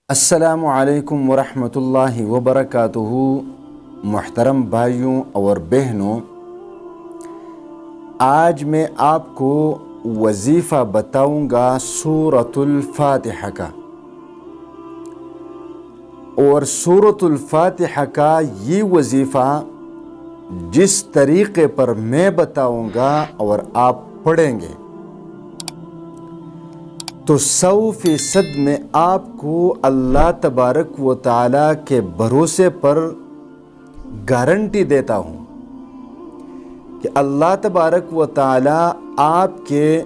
अस्सलामु अलैकुम वरहमतुल्लाहि वबरकातुहू। मुहतरम भाइयों और बहनों, आज मैं आपको वजीफ़ा बताऊंगा सूरतुल फातिहा का। और सूरतुल फातिहा का ये वजीफ़ा जिस तरीक़े पर मैं बताऊंगा और आप पढ़ेंगे तो 100% में आपको अल्लाह तबारक व तआला के भरोसे पर गारंटी देता हूँ कि अल्लाह तबारक व तआला आपके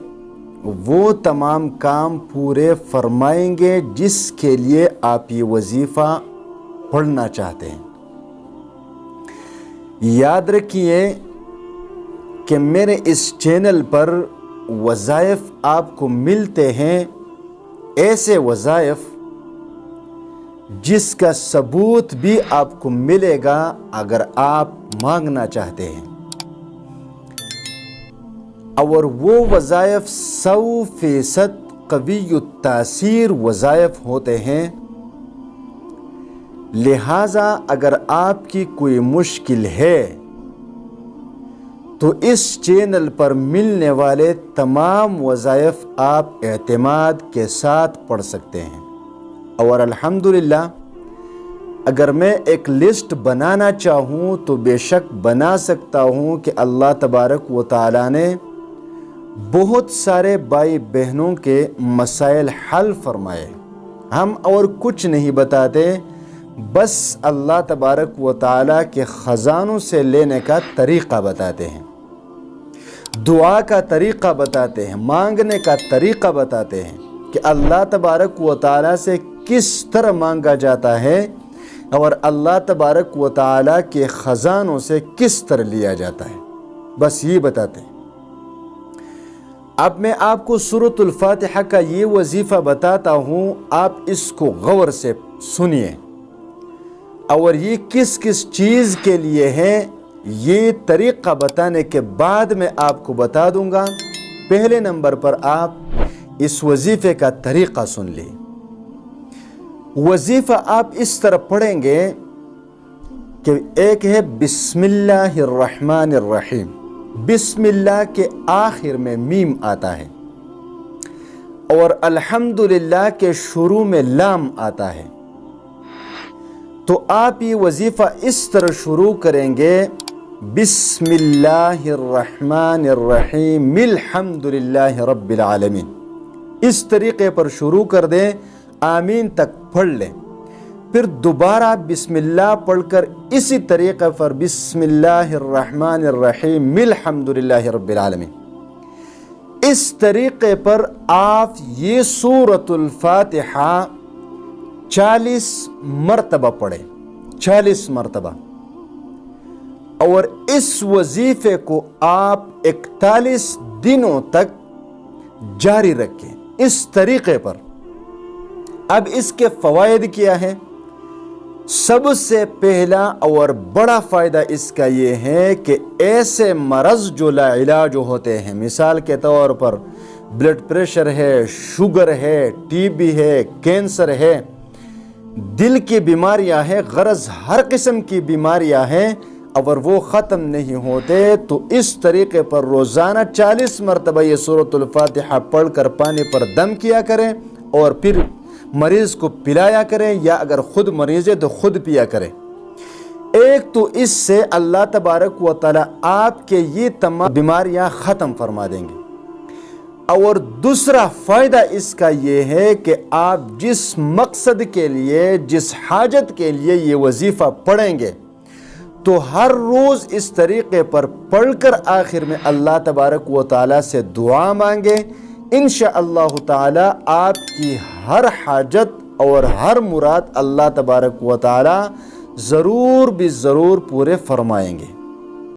वो तमाम काम पूरे फरमाएंगे जिसके लिए आप ये वजीफ़ा पढ़ना चाहते हैं। याद रखिए कि मेरे इस चैनल पर वज़ाइफ आपको मिलते हैं, ऐसे वज़ाइफ जिसका सबूत भी आपको मिलेगा अगर आप मांगना चाहते हैं। और वो वज़ाइफ 100% क़वियुत तासीर वज़ाइफ होते हैं। लिहाजा अगर आपकी कोई मुश्किल है तो इस चैनल पर मिलने वाले तमाम वज़ाइफ आप एतमाद के साथ पढ़ सकते हैं। और अल्हम्दुलिल्लाह अगर मैं एक लिस्ट बनाना चाहूँ तो बेशक बना सकता हूँ कि अल्लाह तबारक व तआला ने बहुत सारे भाई बहनों के मसाइल हल फरमाए। हम और कुछ नहीं बताते, बस अल्लाह तबारक व तआला के ख़ज़ानों से लेने का तरीक़ा बताते हैं, दुआ का तरीक़ा बताते हैं, मांगने का तरीक़ा बताते हैं कि अल्लाह तबारक व तआला से किस तरह मांगा जाता है और अल्लाह तबारक व तआला के ख़ज़ानों से किस तरह लिया जाता है, बस ये बताते हैं। अब मैं आपको सूरतुल फातिहा का ये वजीफ़ा बताता हूँ, आप इसको गौर से सुनिए। और ये किस किस चीज़ के लिए है ये तरीक़ा बताने के बाद मैं आपको बता दूंगा। पहले नंबर पर आप इस वजीफ़े का तरीक़ा सुन ली। वजीफ़ा आप इस तरह पढ़ेंगे कि एक है बिस्मिल्लाहिर्रहमानिर्रहीम। बिस्मिल्लाह के आखिर में मीम आता है और अल्हम्दुलिल्लाह के शुरू में लाम आता है। तो आप ये वजीफ़ा इस तरह शुरू करेंगे, बिस्मिल्लाहिर्रहमानिर्रहीम अल्हम्दुलिल्लाहि रब्बिल आलमीन। इस तरीक़े पर शुरू कर दें, आमीन तक पढ़ लें, फिर दोबारा बिस्मिल्लाह पढ़कर इसी तरीक़े पर बिस्मिल्लाहिर्रहमानिर्रहीम अल्हम्दुलिल्लाहि रब्बिल आलमीन। इस तरीक़े पर आप ये सूरतुल फातिहा 40 मरतबा पढ़ें, 40 मरतबा। और इस वजीफ़े को आप 41 दिनों तक जारी रखें इस तरीक़े पर। अब इसके फ़वाइद क्या है? सबसे पहला और बड़ा फ़ायदा इसका ये है कि ऐसे मरज़ जो ला इलाज होते हैं, मिसाल के तौर पर ब्लड प्रेशर है, शुगर है, टीबी है, कैंसर है, दिल की बीमारियां हैं, गरज हर किस्म की बीमारियां हैं और वो ख़त्म नहीं होते, तो इस तरीक़े पर रोज़ाना 40 मरतबा ये सूरतुल फातिहा पढ़ कर पानी पर दम किया करें और फिर मरीज़ को पिलाया करें, या अगर ख़ुद मरीज़ है तो ख़ुद पिया करें। एक तो इससे अल्लाह तबारक व तआला आपके ये तमाम बीमारियां ख़त्म फरमा देंगे। और दूसरा फ़ायदा इसका ये है कि आप जिस मकसद के लिए, जिस हाजत के लिए ये वजीफ़ा पढ़ेंगे तो हर रोज़ इस तरीक़े पर पढ़कर आखिर में अल्लाह तबारक व तआला से दुआ मांगे। इंशाअल्लाह ताला आपकी हर हाजत और हर मुराद अल्लाह तबारक व तआला ज़रूर भी ज़रूर पूरे फरमाएंगे।